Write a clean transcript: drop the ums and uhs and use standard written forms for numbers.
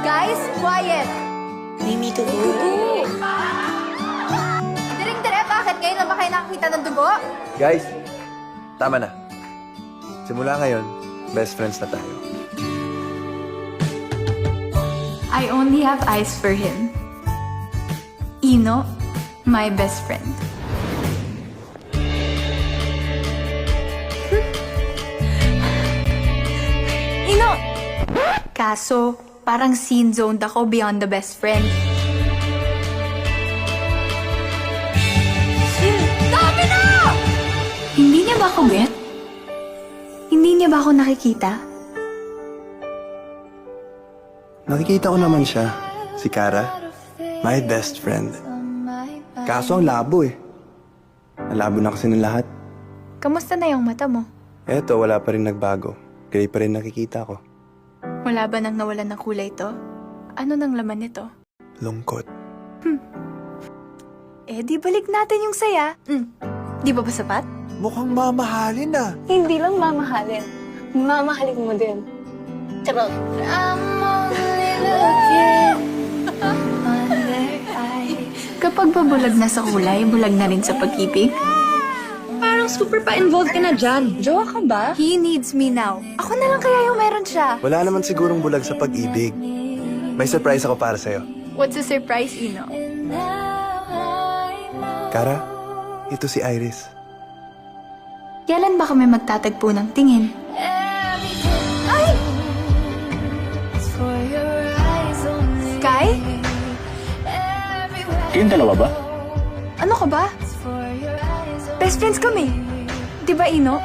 Guys, quiet! Mimi, dugo. Direk-dire, bakit ngayon lang ba kayo nakakita ng dugo? Guys, tama na. Simula ngayon, best friends na tayo. I only have eyes for him. Ino, my best friend. Ino! Kaso, parang scene-zoned ako beyond the best friend. Dami na! Hindi niya ba ako get? Hindi niya ba ako nakikita? Nakikita ko naman siya, si Kara, my best friend. Kaso ang labo eh. Nalabo na kasi ng lahat. Kamusta na yung mata mo? Eto, wala pa rin nagbago. Gray pa rin nakikita ko. Wala ba nang nawalan ng kulay to? Ano nang laman nito? Lungkot. Eh, di balik natin yung saya. Di ba sapat? Mukhang mamahalin na. Hindi lang mamahalin. Mamahalin mo din. Charot. Kapag babulag na sa kulay, bulag na rin sa pag-ibig. Parang super pa-involved ka na dyan. Jowa ka ba? He needs me now. Ako na lang kaya yung meron siya. Wala naman sigurong bulag sa pag-ibig. May surprise ako para sa'yo. What's the surprise, Ino? Kara, ito si Iris. Kailan ba kami magtatagpo ng tingin? Sky? Kayong dalawa ba? Ano ka ba? Best friends kami. Di ba, Ino?